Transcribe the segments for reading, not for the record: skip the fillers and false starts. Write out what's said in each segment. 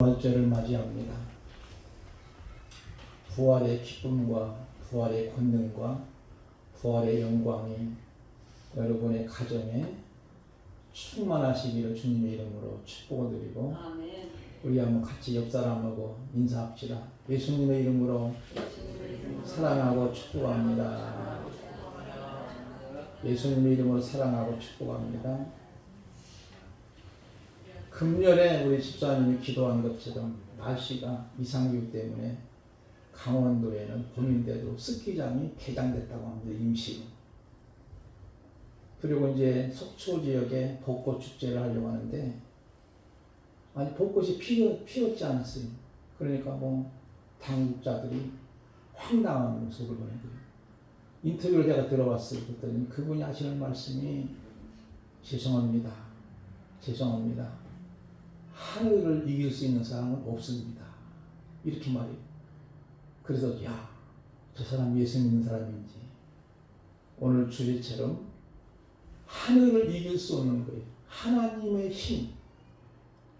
부활절을 맞이합니다. 부활의 기쁨과 부활의 권능과 부활의 영광이 여러분의 가정에 충만하시기를 주님의 이름으로 축복을 드리고, 아멘. 우리 한번 같이 옆 사람하고 인사합시다. 예수님의 이름으로 사랑하고 축복합니다. 예수님의 이름으로 사랑하고 축복합니다. 금년에 우리 집사님이 기도한 것처럼 날씨가 이상기후 때문에 강원도에는 봄인데도 스키장이 개장됐다고 합니다. 임시로. 그리고 이제 속초 지역에 벚꽃 축제를 하려고 하는데 아니 벚꽃이 피었지 않았어요. 그러니까 뭐 당국자들이 황당한 모습을 보내고요. 인터뷰를 제가 들어봤어요. 그랬더니 그분이 하시는 말씀이 죄송합니다. 하늘을 이길 수 있는 사람은 없습니다. 이렇게 말해요. 그래서 저 사람 예수 믿는 사람인지, 오늘 주제처럼 하늘을 이길 수 없는 거예요. 하나님의 힘,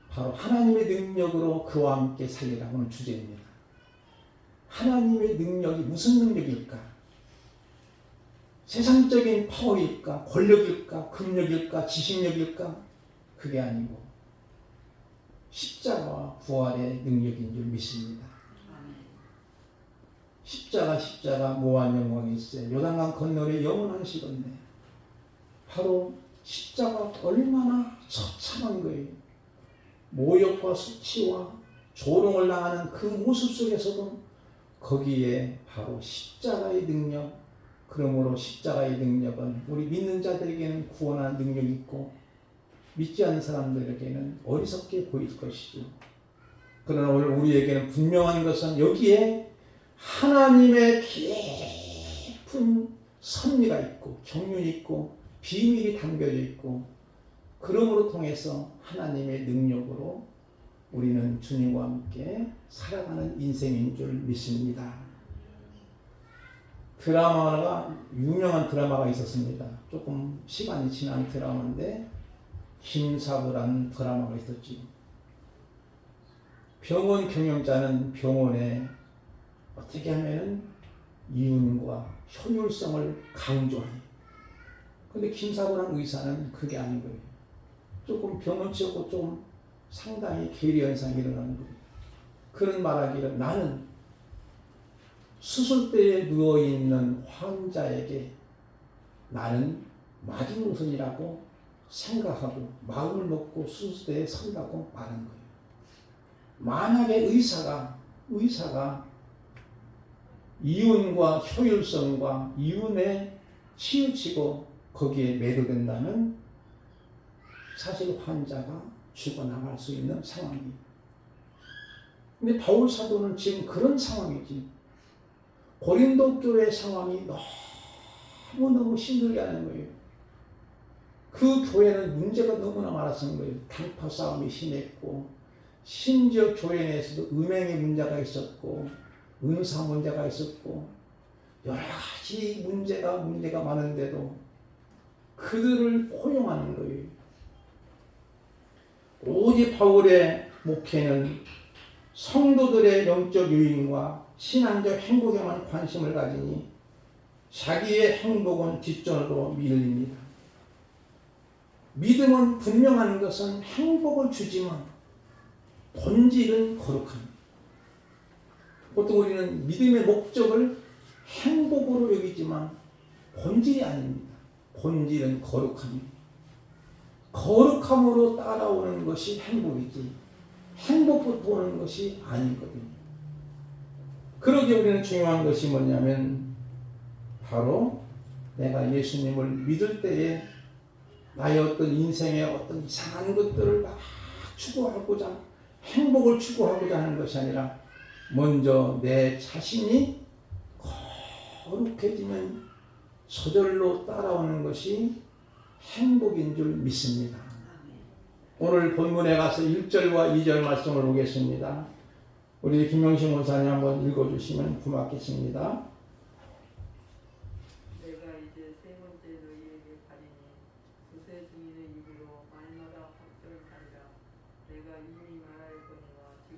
바로 하나님의 능력으로 그와 함께 살리라. 오늘 주제입니다. 하나님의 능력이 무슨 능력일까? 세상적인 파워일까? 권력일까? 금력일까? 지식력일까? 그게 아니고 십자가와 부활의 능력인 줄 믿습니다. 십자가 무한 영광이 있어요. 요단강 건너에 영원한 시건데 바로 십자가 얼마나 처참한 거예요. 모욕과 수치와 조롱을 당하는 그 모습 속에서도 거기에 바로 십자가의 능력, 그러므로 십자가의 능력은 우리 믿는 자들에게는 구원하는 능력이 있고 믿지 않는 사람들에게는 어리석게 보일 것이죠. 그러나 오늘 우리에게는 분명한 것은 여기에 하나님의 깊은 섭리가 있고 경륜이 있고 비밀이 담겨져 있고, 그러므로 통해서 하나님의 능력으로 우리는 주님과 함께 살아가는 인생인 줄 믿습니다. 유명한 드라마가 있었습니다. 조금 시간이 지난 드라마인데 김사부라는 드라마가 있었지. 병원 경영자는 병원에 어떻게 하면 이윤과 효율성을 강조해요. 근데 김사부라는 의사는 그게 아닌 거예요. 조금 병원 치웠고 좀 상당히 괴리 현상이 일어나는 거예요. 그런 말하기를, 나는 수술대에 누워있는 환자에게 나는 마지노선이라고 생각하고 마음을 먹고 수술대에 선다고 말한 거예요. 만약에 의사가 이윤과 효율성과 이윤에 치우치고 거기에 매료된다면 사실 환자가 죽어나갈 수 있는 상황이에요. 근데 바울 사도는 지금 그런 상황이지. 고린도 교회 상황이 너무너무 힘들게 하는 거예요. 그 교회는 문제가 너무나 많았던 거예요. 당파 싸움이 심했고, 심지어 교회 내에서도 음행의 문제가 있었고, 은사 문제가 있었고, 여러 가지 문제가 많은데도 그들을 포용하는 거예요. 오직 바울의 목회는 성도들의 영적 유익과 신앙적 행복에만 관심을 가지니 자기의 행복은 뒷전으로 밀립니다. 믿음은 분명한 것은 행복을 주지만 본질은 거룩합니다. 보통 우리는 믿음의 목적을 행복으로 여기지만 본질이 아닙니다. 본질은 거룩합니다. 거룩함으로 따라오는 것이 행복이지 행복부터 오는 것이 아니거든요. 그러기에 우리는 중요한 것이 뭐냐면 바로 내가 예수님을 믿을 때에 나의 어떤 인생의 어떤 이상한 것들을 막 추구하고자, 행복을 추구하고자 하는 것이 아니라 먼저 내 자신이 거룩해지면 저절로 따라오는 것이 행복인 줄 믿습니다. 오늘 본문에 가서 1절과 2절 말씀을 보겠습니다. 우리 김영신 목사님 한번 읽어주시면 고맙겠습니다. 내가 이제 세 번째 너희에게 가리니 구세 증인의 입으로 말마다 확정하리라. 내가 이미 말하였거니와 지금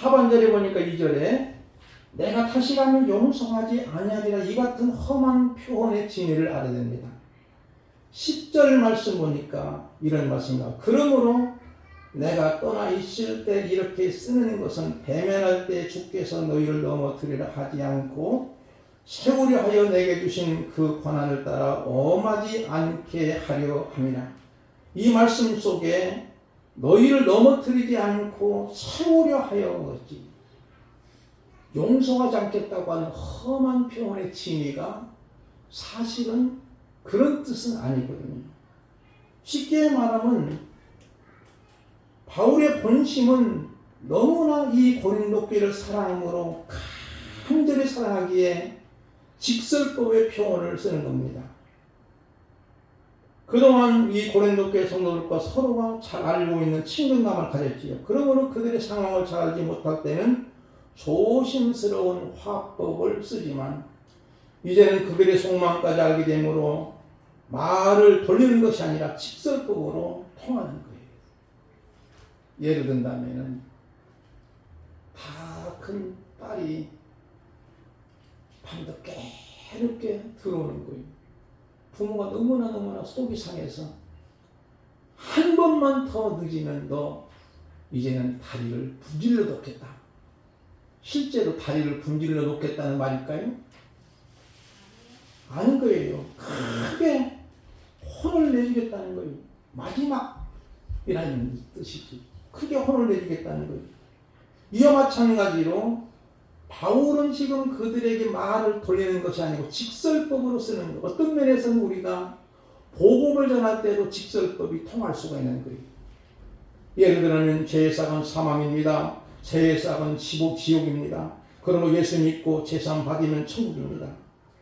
하반절에 보니까 2절에 내가 다시 가면 용서하지 아니하리라 이 같은 험한 표현의 진리를 알아야 됩니다. 10절 말씀 보니까 이런 말씀입니다. 그러므로 내가 떠나 있을 때 이렇게 쓰는 것은 배면할 때 주께서 너희를 넘어뜨리라 하지 않고 세우려 하여 내게 주신 그 권한을 따라 엄하지 않게 하려 함이라. 이 말씀 속에 너희를 넘어뜨리지 않고 세우려 하여 그랬지. 용서하지 않겠다고 하는 험한 표현의 진의가 사실은 그런 뜻은 아니거든요. 쉽게 말하면 바울의 본심은 너무나 이 고린도 교회를 사랑함으로 간절히 사랑하기에 직설법의 표현을 쓰는 겁니다. 그동안 이 고린도 교회 성도들과 서로가 잘 알고 있는 친근감을 가졌지요. 그러므로 그들의 상황을 잘 알지 못할 때는 조심스러운 화법을 쓰지만 이제는 그들의 속마음까지 알게 되므로 말을 돌리는 것이 아니라 직설법으로 통하는 거예요. 예를 든다면 다 큰 딸이 밤도 깨늦게 들어오는 거예요. 부모가 너무나 속이 상해서 한 번만 더 늦으면 너 이제는 다리를 분질러 놓겠다. 실제로 다리를 분질러 놓겠다는 말일까요? 아닌 거예요. 크게 혼을 내주겠다는 거예요. 마지막이라는 뜻이지. 크게 혼을 내주겠다는 거예요. 이와 마찬가지로 바울은 지금 그들에게 말을 돌리는 것이 아니고 직설법으로 쓰는 것. 어떤 면에서는 우리가 복음을 전할 때도 직설법이 통할 수가 있는 거예요. 예를 들면 죄의 싹은 사망입니다. 죄의 싹은 지옥입니다. 그러고 예수 믿고 제사함 받으면 천국입니다.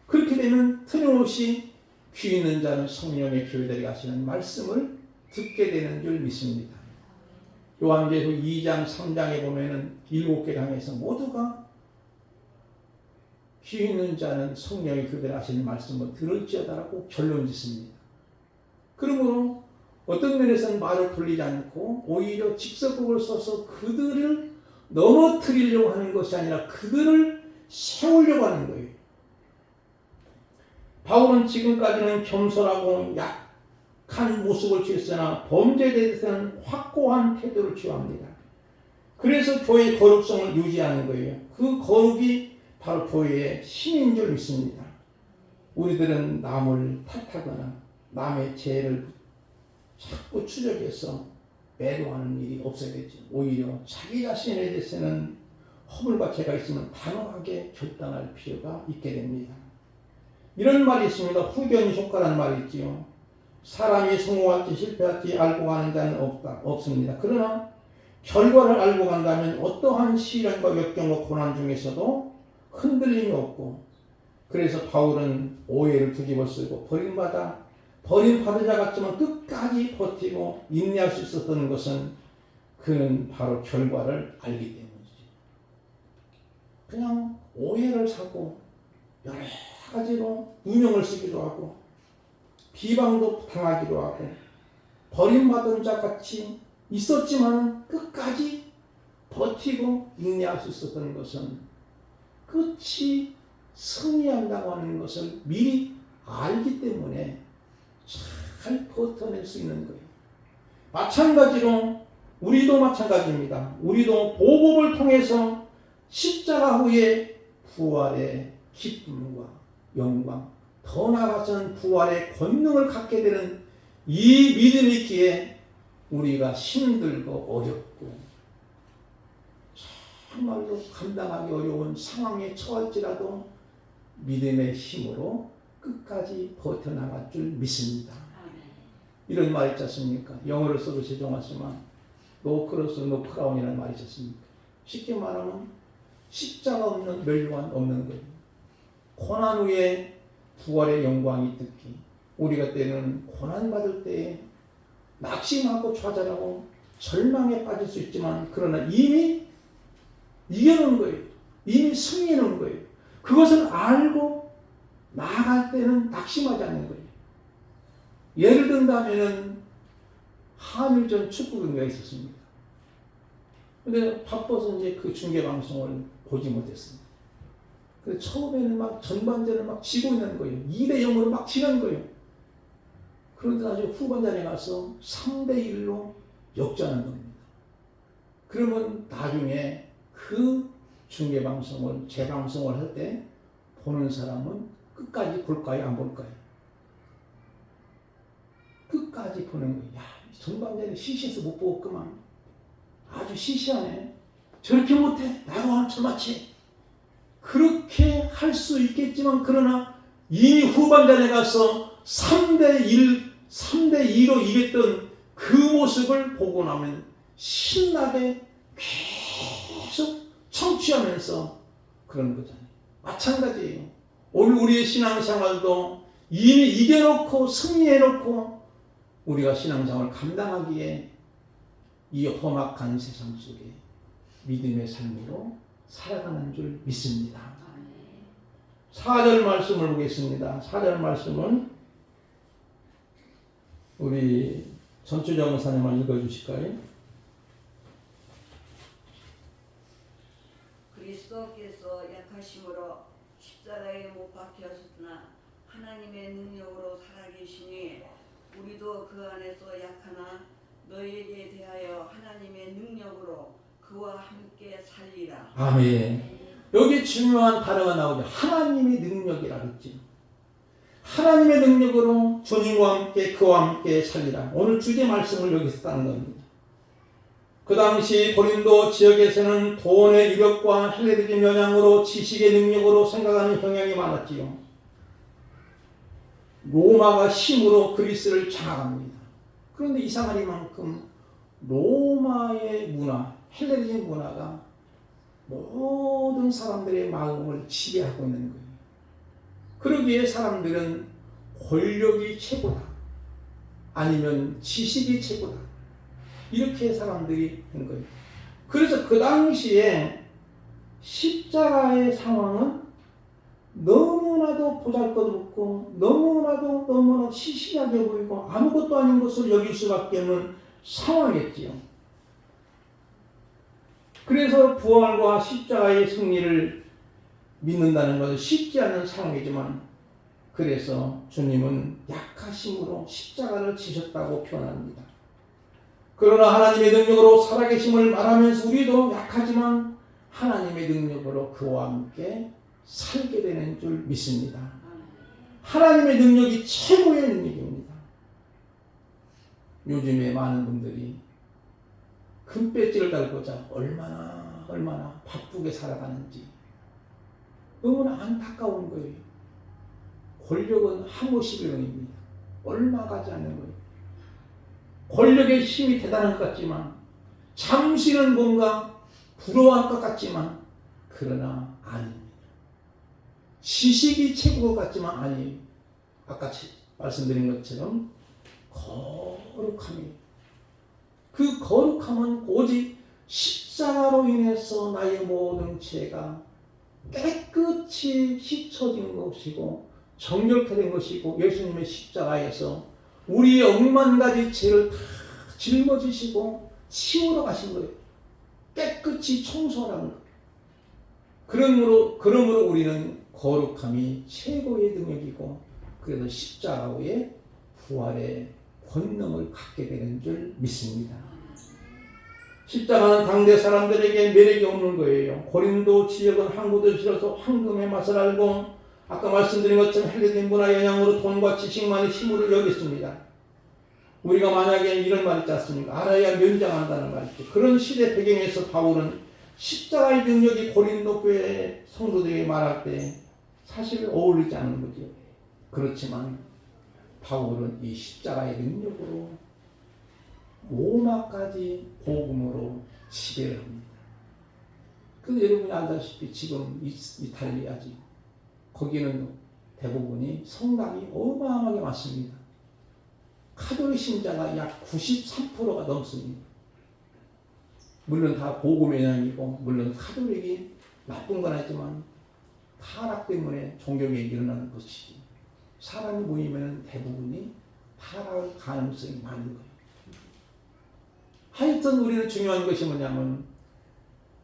그렇게 되면 틀림없이 귀 있는 자는 성령의 교회들이 하시는 말씀을 듣게 되는 줄 믿습니다. 요한계시록 2장 3장에 보면은 7개 강에서 모두가 귀 있는 자는 성령의 교회들이 하시는 말씀을 들을지어다라고 결론 짓습니다. 그러므로 어떤 면에서는 말을 돌리지 않고 오히려 직설법을 써서 그들을 넘어뜨리려고 하는 것이 아니라 그들을 세우려고 하는 거예요. 바울은 지금까지는 겸손하고 약한 모습을 취했으나 범죄에 대해서는 확고한 태도를 취합니다. 그래서 교회의 거룩성을 유지하는 거예요. 그 거룩이 바로 교회의 힘인 줄 믿습니다. 우리들은 남을 탓하거나 남의 죄를 자꾸 추적해서 매도하는 일이 없어야 되죠. 오히려 자기 자신에 대해서는 허물과 죄가 있으면 단호하게 결단할 필요가 있게 됩니다. 이런 말이 있습니다. 후견이 효과라는 말이 있지요. 사람이 성공할지 실패할지 알고 가는 자는 없습니다. 그러나 결과를 알고 간다면 어떠한 시련과 역경과 고난 중에서도 흔들림이 없고, 그래서 바울은 오해를 뒤집어 쓰고 버림받은 자 같지만 끝까지 버티고 인내할 수 있었던 것은 그는 바로 결과를 알기 때문이지. 그냥 오해를 사고 여러 가지로 누명을 쓰기도 하고 비방도 당하기도 하고 버림받은 자 같이 있었지만 끝까지 버티고 인내할 수 있었던 것은 끝이 승리한다고 하는 것을 미리 알기 때문에 잘 버텨낼 수 있는 거예요. 마찬가지로 우리도 마찬가지입니다. 우리도 복음을 통해서 십자가 후에 부활의 기쁨과 영광, 더 나아가서는 부활의 권능을 갖게 되는 이 믿음이 있기에 우리가 힘들고 어렵고 정말로 감당하기 어려운 상황에 처할지라도 믿음의 힘으로 끝까지 버텨나갈 줄 믿습니다. 이런 말이 있지 않습니까? 영어로 써도 죄송하지만 No cross, no crown이라는 말이 있지 않습니까? 쉽게 말하면 십자가 없는 멸관 없는 거예요. 고난 후에 부활의 영광이 듣기. 우리가 때는 고난 받을 때에 낙심하고 좌절하고 절망에 빠질 수 있지만 그러나 이미 이겨놓은 거예요. 이미 승리해놓은 거예요. 그것을 알고 나아갈 때는 낙심하지 않는 거예요. 예를 든다면 한일전 축구 경기가 있었습니다. 근데 바빠서 이제 그 중계 방송을 보지 못했습니다. 근데 처음에는 막 전반전을 막 지고 있는 거예요. 2대 0으로 막 지는 거예요. 그런데 나중에 후반전에 가서 3대 1로 역전한 겁니다. 그러면 나중에 그 중계 방송을 재방송을 할 때 보는 사람은 끝까지 볼까요? 안 볼까요? 끝까지 보는 거예요. 야, 전반전에 시시해서 못 보겠구만. 아주 시시하네. 저렇게 못해. 나도 하나 철맞지. 그렇게 할 수 있겠지만 그러나 이미 후반전에 가서 3대 2로 이겼던 그 모습을 보고 나면 신나게 계속 청취하면서 그런 거잖아요. 마찬가지예요. 오늘 우리의 신앙생활도 이미 이겨놓고 승리해놓고 우리가 신앙생활을 감당하기에 이 험악한 세상 속에 믿음의 삶으로 살아가는 줄 믿습니다. 4절 말씀을 보겠습니다. 4절 말씀은 우리 전초정 목사님만 읽어주실까요? 그리스도께서 약하심으로 십자가에 못 박히셨으나 하나님의 능력으로 살아계시니 우리도 그 안에서 약하나 너희에게 대하여 하나님의 능력으로 그와 함께 살리라. 아멘. 여기 중요한 단어가 나오죠. 하나님의 능력이라 그랬지. 하나님의 능력으로 주님과 함께 그와 함께 살리라. 오늘 주제 말씀을 여기서 따는 겁니다. 그 당시 고린도 지역에서는 돈의 유력과 헬레니즘 영향으로 지식의 능력으로 생각하는 경향이 많았지요. 로마가 힘으로 그리스를 장악합니다. 그런데 이상하리만큼 로마의 문화, 헬레니즘 문화가 모든 사람들의 마음을 지배하고 있는 거예요. 그러기에 사람들은 권력이 최고다. 아니면 지식이 최고다. 이렇게 사람들이 한 거예요. 그래서 그 당시에 십자가의 상황은 너무나도 보잘것없고 너무나도 시시하게 보이고 아무것도 아닌 것을 여길 수밖에 없는 상황이었지요. 그래서 부활과 십자가의 승리를 믿는다는 것은 쉽지 않은 상황이지만 그래서 주님은 약하심으로 십자가를 지셨다고 표현합니다. 그러나 하나님의 능력으로 살아계심을 말하면서 우리도 약하지만 하나님의 능력으로 그와 함께 살게 되는 줄 믿습니다. 하나님의 능력이 최고의 능력입니다. 요즘에 많은 분들이 금배지를 달고자 얼마나 바쁘게 살아가는지 너무나 안타까운 거예요. 권력은 하모시병입니다. 얼마 가지 않는 거예요. 권력의 힘이 대단한 것 같지만 잠시는 뭔가 부러워할 것 같지만 그러나 아닙니다. 지식이 최고것 같지만 아니에요. 아까 말씀드린 것처럼 거룩함이에요. 그 거룩함은 오직 십자가로 인해서 나의 모든 죄가 깨끗이 씻어진 것이고 정결케 된 것이고 예수님의 십자가에서 우리의 억만 가지 죄를 다 짊어지시고 치우러 가신 거예요. 깨끗이 청소하는 거예요. 그러므로 우리는 거룩함이 최고의 능력이고 그래서 십자가의 부활의 권능을 갖게 되는 줄 믿습니다. 십자가는 당대 사람들에게 매력이 없는 거예요. 고린도 지역은 항구도 싫어서 황금의 맛을 알고 아까 말씀드린 것처럼 헬레니즘 문화 영향으로 돈과 지식만의 힘으로 여겼습니다. 우리가 만약에 이런 말 있지 않습니까? 알아야 면장한다는 말 있죠. 그런 시대 배경에서 바울은 십자가의 능력이 고린도 교회 성도들에게 말할 때 사실 어울리지 않는 거죠. 그렇지만 바울은 이 십자가의 능력으로 로마까지 복음으로 지배를 합니다. 그래서 여러분이 알다시피 지금 이탈리아지 거기는 대부분이 성당이 어마어마하게 많습니다. 카톨릭 신자가 약 93%가 넘습니다. 물론 다 복음의 영향이고 물론 카톨릭이 나쁜 건 아니지만 타락 때문에 종교개혁이 일어나는 것이지 사람이 모이면 대부분이 타락할 가능성이 많은 거예요. 하여튼 우리는 중요한 것이 뭐냐면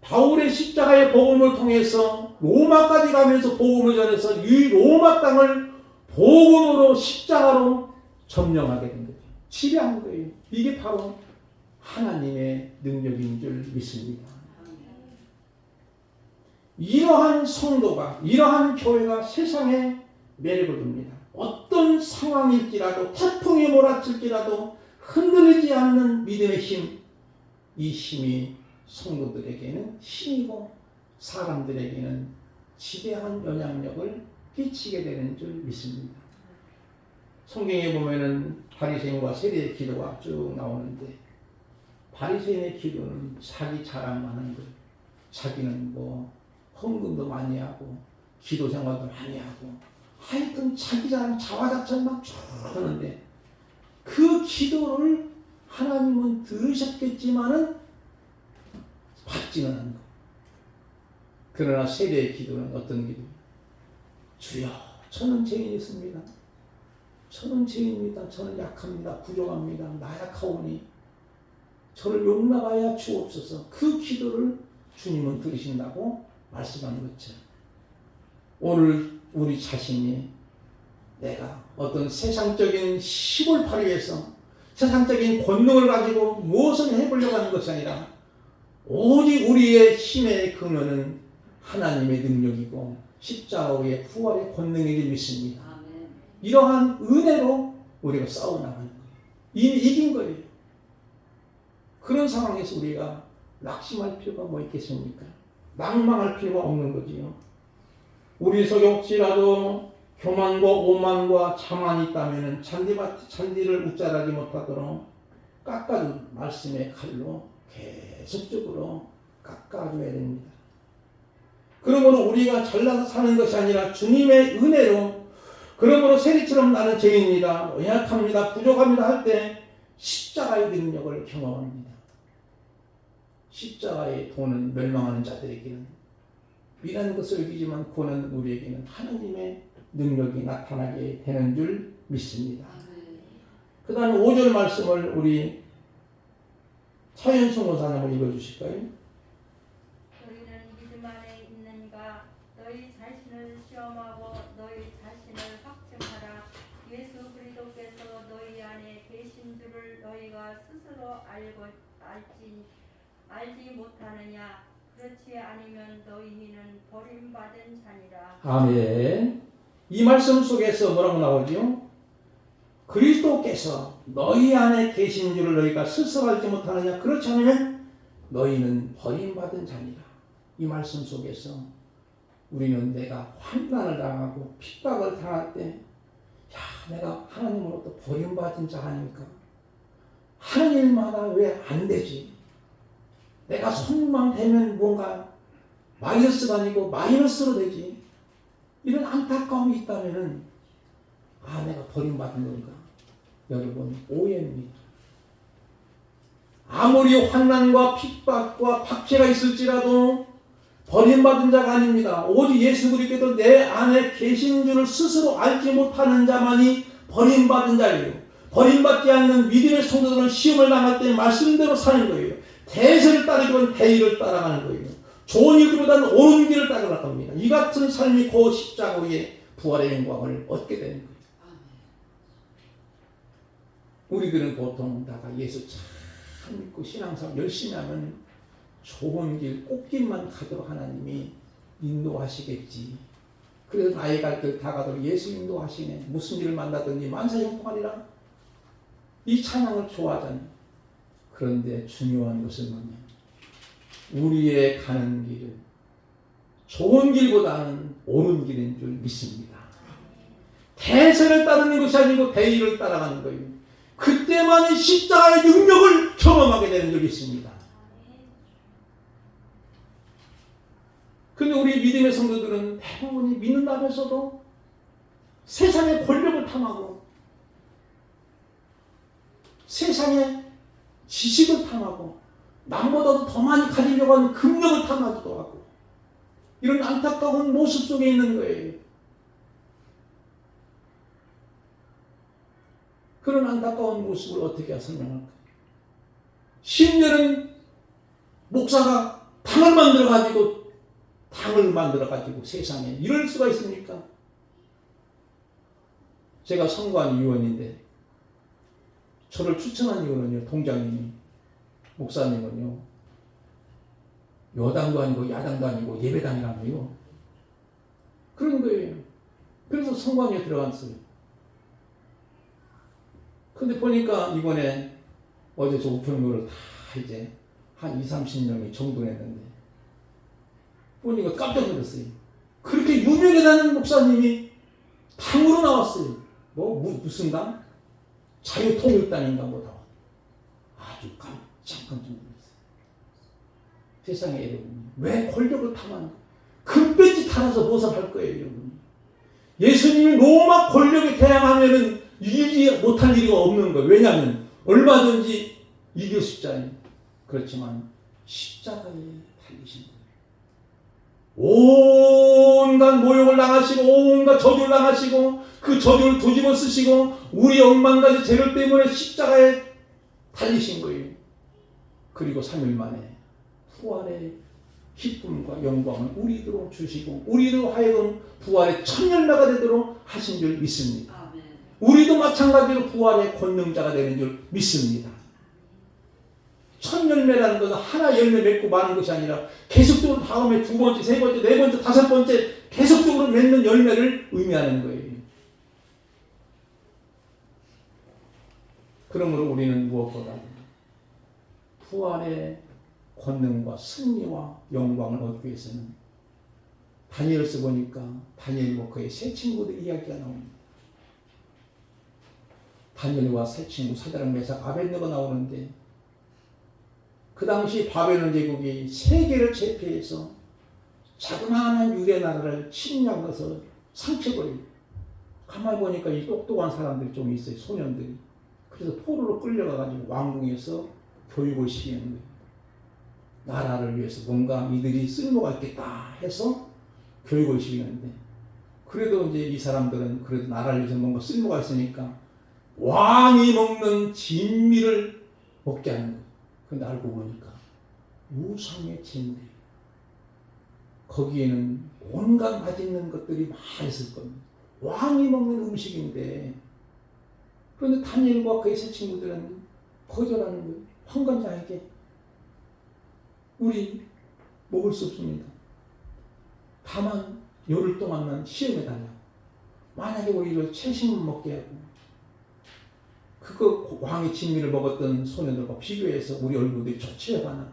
바울의 십자가의 복음을 통해서 로마까지 가면서 복음을 전해서 이 로마 땅을 복음으로 십자가로 점령하게 된 거예요. 지배한 거예요. 이게 바로 하나님의 능력인 줄 믿습니다. 이러한 성도가, 이러한 교회가 세상에 매력을 둡니다. 어떤 상황일지라도, 태풍이 몰아칠지라도 흔들리지 않는 믿음의 힘, 이 힘이 성도들에게는 힘이고 사람들에게는 지배한 영향력을 끼치게 되는 줄 믿습니다. 성경에 보면은 바리새인과 세리의 기도가 쭉 나오는데, 바리새인의 기도는 자기 자랑만 하는 거예요. 자기는 뭐 헌금도 많이 하고 기도 생활도 많이 하고 하여튼 자기 자랑 자화자찬 막 쭉 하는데, 그 기도를 하나님은 들으셨겠지만은 받지는 않는 거예요. 그러나 세리의 기도는 어떤 기도예요? 주여, 저는 죄인이었습니다. 저는 죄인입니다. 저는 약합니다. 부족합니다. 나약하오니 저를 용납하여 주옵소서. 그 기도를 주님은 들으신다고 말씀하는 거죠. 오늘 우리 자신이 내가 어떤 세상적인 힘을 발휘해서 세상적인 권능을 가지고 무엇을 해보려고 하는 것이 아니라 오직 우리의 힘의 근원은 하나님의 능력이고 십자가의 부활의 권능이길 믿습니다. 아멘. 이러한 은혜로 우리가 싸워나가는 거예요. 이미 이긴 거예요. 그런 상황에서 우리가 낙심할 필요가 뭐 있겠습니까? 낭망할 필요가 없는 거지요. 우리 속에 혹시라도 교만과 오만과 자만이 있다면 잔디를 웃자라지 못하도록 깎아준 말씀의 칼로 계속적으로 깎아줘야 됩니다. 그러므로 우리가 잘나서 사는 것이 아니라 주님의 은혜로, 그러므로 세리처럼 나는 죄인입니다, 연약합니다, 부족합니다 할 때 십자가의 능력을 경험합니다. 십자가의 도는 멸망하는 자들에게는 미라는 것을 여기지만 구원은 우리에게는 하나님의 능력이 나타나게 되는 줄 믿습니다. 그 다음 5절 말씀을 우리 차윤수 목사님을 읽어주실까요? 너희는 믿음 안에 있는가? 너희 자신을 시험하고 너희 자신을 확증하라. 예수 그리스도께서 너희 안에 계신 줄을 너희가 스스로 알지 못하느냐? 그렇지 아니면 너희는 버림받은 자니라. 아멘. 이 말씀 속에서 뭐라고 나오죠? 그리스도께서 너희 안에 계신 줄을 너희가 스스로 알지 못하느냐? 그렇지 않으면 너희는 버림받은 자니라. 이 말씀 속에서 우리는 내가 환난을 당하고 핍박을 당할 때, 야, 내가 하나님으로부터 버림받은 자 아닙니까? 하는 일마다 왜 안 되지? 내가 손만 대면 뭔가 마이너스가 아니고 마이너스로 되지. 이런 안타까움이 있다면은, 아, 내가 버림받은 건가? 여러분, 오해입니다. 아무리 환난과 핍박과 박해가 있을지라도 버림받은 자가 아닙니다. 오직 예수 그리스도께서 내 안에 계신 줄을 스스로 알지 못하는 자만이 버림받은 자예요. 버림받지 않는 믿음의 성도들은 시험을 당할 때 말씀대로 사는 거예요. 대세를 따르기보다는 대의를 따라가는 거예요. 좋은 일보다는 옳은 길을 따라갈 겁니다. 이 같은 삶이 그 십자가의 부활의 영광을 얻게 되는 거예요. 우리들은 보통 다가 예수 참 믿고 신앙생활 열심히 하면 좋은 길, 꽃길만 가도록 하나님이 인도하시겠지. 그래서 나의 갈 길 다 가도록 예수 인도하시네. 무슨 일을 만나든지 만사형통하리라. 이 찬양을 좋아하잖아요. 그런데 중요한 것은 뭐냐? 우리의 가는 길은 좋은 길보다는 옳은 길인 줄 믿습니다. 대세를 따르는 것이 아니고 대의를 따라가는 거예요. 그때만 십자가의 능력을 경험하게 되는 줄 믿습니다. 근데 우리 믿음의 성도들은 대부분이 믿는다면서도 세상의 권력을 탐하고 세상의 지식을 탐하고 남보다도 더 많이 가지려고 하는 금력을 탐하기도 하고, 이런 안타까운 모습 속에 있는 거예요. 그런 안타까운 모습을 어떻게 설명할까요? 심지어는 목사가 당을 만들어가지고 세상에 이럴 수가 있습니까? 제가 선거한 위원인데 저를 추천한 이유는요, 동장님이, 목사님은요, 여당도 아니고 야당도 아니고 예배당이라고요. 그런 거예요. 그래서 선관위에 들어갔어요. 근데 보니까 이번에 어제 저 우편물을 다 이제 한 20-30명이 정돈했는데 보니까 깜짝 놀랐어요. 그렇게 유명하다는 목사님이 당으로 나왔어요. 무슨 당? 자유통일당인가 뭐다. 아주 깜짝 놀랐어요. 세상에 여러분, 왜 권력을 탐하는? 금배지 타라서 무엇을 할 거예요, 여러분? 예수님이 로마 권력에 대항하면은 이기지 못할 일이 없는 거예요. 왜냐하면 얼마든지 이길 수 있잖아요. 그렇지만 십자가에 달리신 거예요. 온갖 모욕을 당하시고 온갖 저주를 당하시고 그 저주를 뒤집어 쓰시고 우리 억만가지 죄를 때문에 십자가에 달리신 거예요. 그리고 3일 만에 부활의 기쁨과 영광을 우리로 주시고 우리로 하여금 부활의 천열매가 되도록 하신 줄 믿습니다. 아멘. 우리도 마찬가지로 부활의 권능자가 되는 줄 믿습니다. 천열매라는 것은 하나 열매 맺고 마는 것이 아니라 계속적으로 다음에 두 번째, 세 번째, 네 번째, 다섯 번째 계속적으로 맺는 열매를 의미하는 거예요. 그러므로 우리는 무엇보다 부활의 권능과 승리와 영광을 얻기 위해서는 다니엘서 보니까 다니엘 그의 세 친구들 이야기가 나옵니다. 다니엘과 세 친구 사드락 메삭 아벳네고가 나오는데 그 당시 바벨론 제국이 세계를 제패해서 자그마한 유대 나라를 침략해서 상처버리고 가만히 보니까 이 똑똑한 사람들이 좀 있어요. 소년들이. 그래서 포로로 끌려가가지고 왕궁에서 교육을 시키는 거예요. 나라를 위해서 뭔가 이들이 쓸모가 있겠다 해서 교육을 시키는데 그래도 이제 이 사람들은 그래도 나라를 위해서 뭔가 쓸모가 있으니까 왕이 먹는 진미를 먹게 하는 거예요. 근데 알고 보니까 우상의 진미. 거기에는 온갖 맛있는 것들이 많이 있을 겁니다. 왕이 먹는 음식인데 그런데 다니엘과 그의 세 친구들은 거절하는 거예요. 황관장에게 우리 먹을 수 없습니다. 다만 열흘 동안만 시험해달라고. 만약에 우리를 채식만 먹게 하고 그거 왕의 진미를 먹었던 소년들과 비교해서 우리 얼굴이 좋지해가나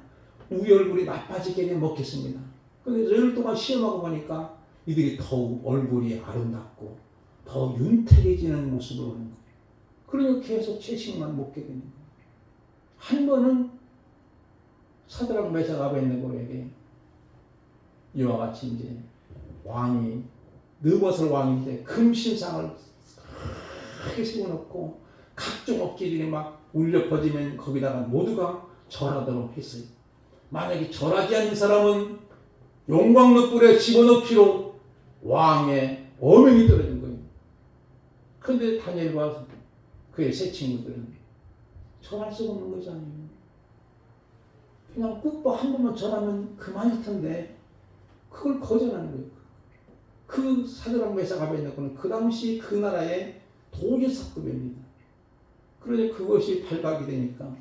우리 얼굴이 나빠지게 먹겠습니다. 그런데 열흘 동안 시험하고 보니까 이들이 더욱 얼굴이 아름답고 더 윤택해지는 모습으로 오는 거예요. 그러니까 계속 채식만 먹게 되는 거예요. 한 번은 사드락 메삭 아벳네고에게 이와 같이 이제 왕이 느부갓네살 왕인데 금신상을 크게 세워놓고 각종 업계들이 막 울려 퍼지면 거기다가 모두가 절하도록 했어요. 만약에 절하지 않는 사람은 용광로불에 집어넣기로 왕의 어명이 떨어진 거예요. 그런데 다니엘과 그의 세 친구들은 절할 수 없는 거잖아요. 그냥 꾹 한 번만 절하면 그만일 텐데 그걸 거절하는 거예요. 그 사드락 메삭 아벳네고는 그 당시 그 나라의 도지사급입니다. 그러니 그것이 발각이 되니까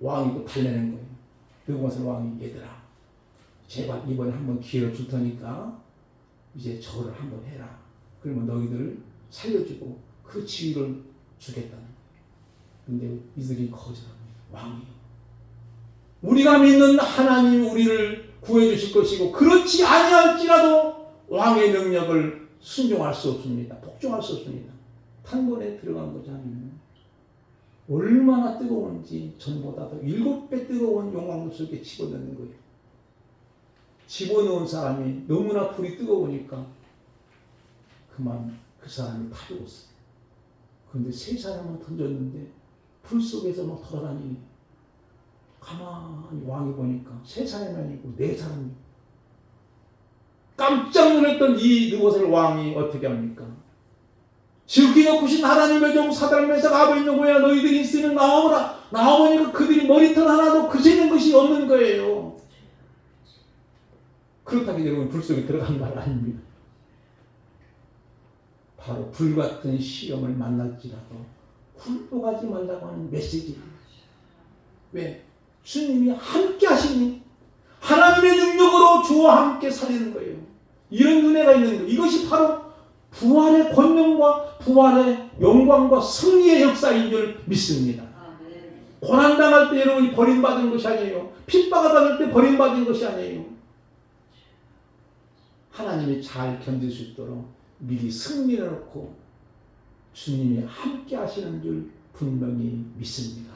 왕이 또 달래는 거예요. 느부갓네살 왕이 얘들아 제발 이번에 한번 기회를 줄 테니까 이제 절을 한번 해라. 그러면 너희들을 살려주고 그 지위를 주겠다는 거예요. 근데 이들이 거절합니다. 왕이 우리가 믿는 하나님 우리를 구해주실 것이고 그렇지 아니할지라도 왕의 명령을 순종할 수 없습니다. 복종할 수 없습니다. 탄곤에 들어간 거잖아요. 얼마나 뜨거운지 전보다 더 7배 뜨거운 용광로 속에 집어넣는 거예요. 집어넣은 사람이 너무나 불이 뜨거우니까 그만 그 사람이 다 죽었어요. 그런데 세 사람을 던졌는데 불 속에서 막 돌아다니니 가만히 왕이 보니까 세 사람이 아니고 네 사람이. 깜짝 놀랐던 이 느부갓네살 왕이 어떻게 합니까? 지극히 높으신 하나님의 종 사드락 메삭 아벳네고야 너희들이 있으면 나와보라. 나와보니까 그들이 머리털 하나도 그치는 것이 없는 거예요. 그렇다고 여러분 불 속에 들어간 말 아닙니다. 바로 불같은 시험을 만날지라도 굴복하지 말라고 하는 메시지. 왜? 주님이 함께 하시니 하나님의 능력으로 주와 함께 살리는 거예요. 이런 은혜가 있는 거예요. 이것이 바로 부활의 권능과 부활의 영광과 승리의 역사인 줄 믿습니다. 고난당할 때 여러분이 버림받은 것이 아니에요. 핍박을 받을 때 버림받은 것이 아니에요. 하나님이 잘 견딜 수 있도록 미리 승리를 놓고 주님이 함께 하시는 줄 분명히 믿습니다.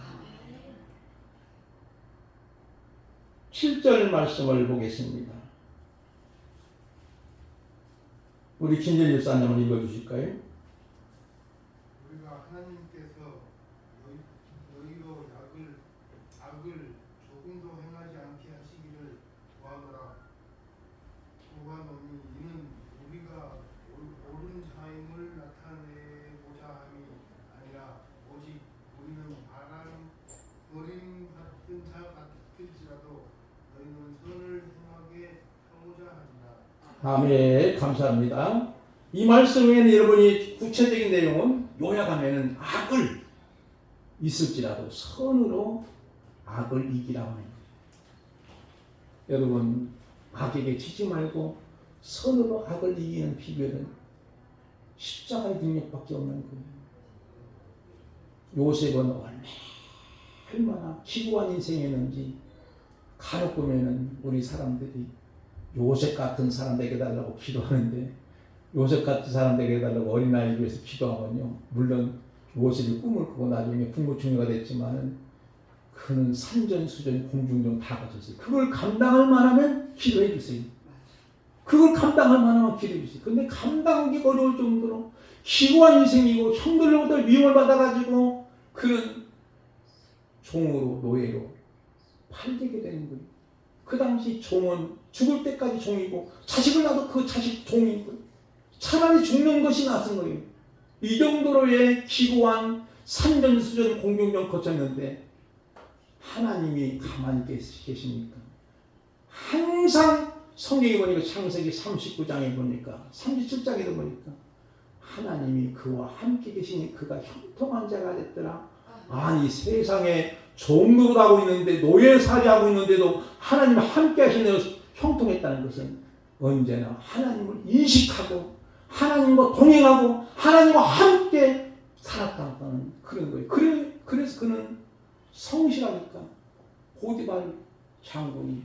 7절 말씀을 보겠습니다. 우리 김재일 목사님을 읽어주실까요? 우리가 하나님께서 너희로 악을 조금도 행하지 않게 하시기를 구하노라. 구하노니 이는 우리가 옳은 자임을 나타내고자 함이 아니라 오직 우리는 버림받은 자 같을지라도 너희는 선을 행하게 하고자 합니다. 아멘. 감사합니다. 이 말씀에는 여러분이 구체적인 내용은 요약하면은 악을 있을지라도 선으로 악을 이기라고 하는 거예요. 여러분 악에게 지지 말고 선으로 악을 이기는 비결은 십자가의 능력밖에 없는 거예요. 요셉은 얼마나 기구한 인생이었는지 간혹 보면은 우리 사람들이 요셉 같은 사람 되게 달라고 기도하는데 요셉 같은 사람 되게 해달라고 어린아이를 위해서 기도하면요. 물론 요셉이 꿈을 꾸고 나중에 국무총리가 됐지만은 그는 산전수전 공중전 다 가졌어요. 그걸 감당할 만하면 기도해 주세요. 그걸 감당할 만하면 기도해 주세요. 근데 감당하기 어려울 정도로 기구한 인생이고 형들로부터 미움을 받아가지고 그는 종으로 노예로 팔리게 되는 거예요. 그 당시 종은 죽을 때까지 종이고 자식을 낳아도 그 자식 종인 거예요. 차라리 죽는 것이 낫은 거예요. 이 정도로의 기구한 산전수전 공중전 거쳤는데 하나님이 가만히 계십니까? 항상 성경에 보니까 창세기 39장에 보니까 37장에도 보니까 하나님이 그와 함께 계시니 그가 형통한 자가 됐더라. 아니 세상에 종노릇 하고 있는데 노예살이 하고 있는데도 하나님 함께 하시는 형통했다는 것은 언제나 하나님을 인식하고 하나님과 동행하고 하나님과 함께 살았다는 그런 거예요. 그래서 그는 성실하니까 고디발 장군이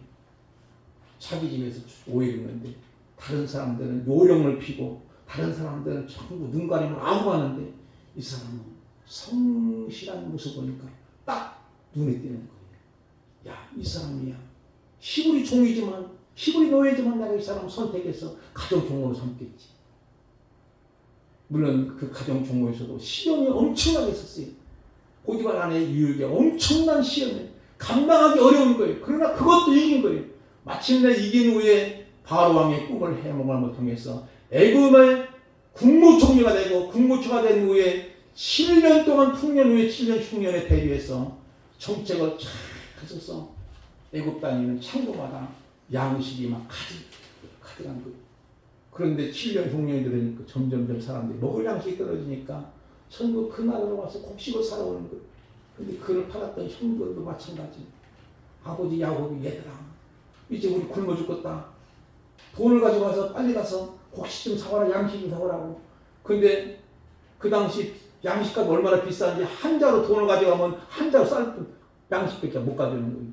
자기 집에서 오해를 했는데 다른 사람들은 요령을 피고 다른 사람들은 전부 눈 가리면 아우하는데 이 사람은 성실한 모습 보니까 딱 눈에 띄는 거예요. 야, 이 사람이야. 히브리 종이지만 히브리 노예지만 내가 이 사람 선택해서 가정 종으로 삼겠지. 물론 그 가정 종로에서도 시험이 엄청나게 있었어요. 고디발 안에 유혹이 엄청난 시험을 감당하기 어려운 거예요. 그러나 그것도 이긴 거예요. 마침내 이긴 후에 바로 왕의 꿈을 해몽함을 통해서 애굽의 국무총리가 되고 국무총리가 된 후에 7년 동안 풍년 후에 7년 흉년에 대비해서 정책을 잘 하셔서 애굽 다니는 창고마다 양식이 막 가득한 거예요. 그런데 7년 흉년이 들으니까 점점점 사람들이 먹을 양식이 떨어지니까 전부 그 나라로 와서 곡식을 사러오는 거예요. 그런데 그를 팔았던 형들도 마찬가지. 아버지 야곱이 얘들아 이제 우리 굶어 죽겠다. 돈을 가지고 와서 빨리 가서 곡식 좀 사와라 양식 좀 사오라고. 근데 그 당시 양식값 얼마나 비싼지 한 자로 돈을 가져가면 한 자로 쌀 양식밖에 못 가져오는 거예요.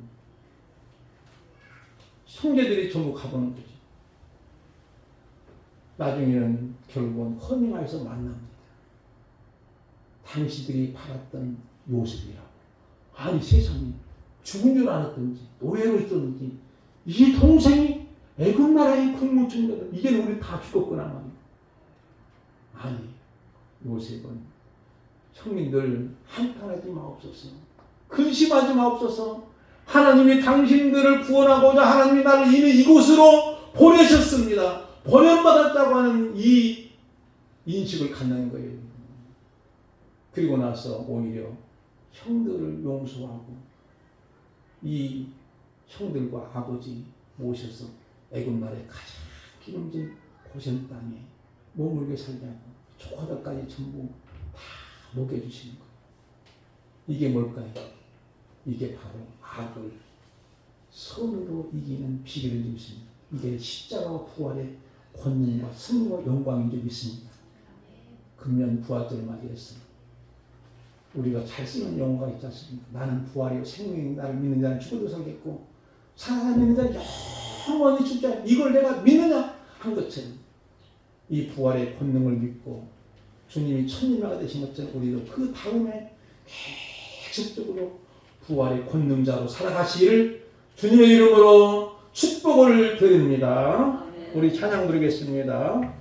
형제들이 전부 가보는 거지. 나중에는 결국은 허밍하여서 만납니다. 당신들이 팔았던 요셉이라고. 아니 세상에 죽은 줄 알았던지 노예로 있었는지 이 동생이 애굽 나라의 국무총리다. 이제는 우리 다 죽었구나 말이야. 아니 요셉은 형님들 한탄하지 마옵소서. 근심하지 마옵소서. 하나님이 당신들을 구원하고자 하나님이 나를 이미 이곳으로 보내셨습니다. 보냄받았다고 하는 이 인식을 갖는 거예요. 그리고 나서 오히려 형들을 용서하고 이 형들과 아버지 모셔서 애굽 나라의 가장 기름진 고센 땅에 머물게 살자고 조카들까지 전부 다 먹여주시는 거예요. 이게 뭘까요? 이게 바로 악을 선으로 이기는 비결을 주십니다. 이게 십자가와 부활의 권능과 승리와 영광인 줄 믿습니다. 금년 부활절을 맞이했습니다. 우리가 잘 쓰는 용어가 있지 않습니까? 나는 부활이요 생명이 나를 믿는 자는 죽어도 살겠고 살아서 믿는 자는 영원히 죽지 않 이걸 내가 믿느냐 한 것처럼 이 부활의 권능을 믿고 주님이 천일마가 되신 것처럼 우리도 그 다음에 계속적으로 부활의 권능자로 살아가시기를 주님의 이름으로 축복을 드립니다. 우리 찬양 드리겠습니다.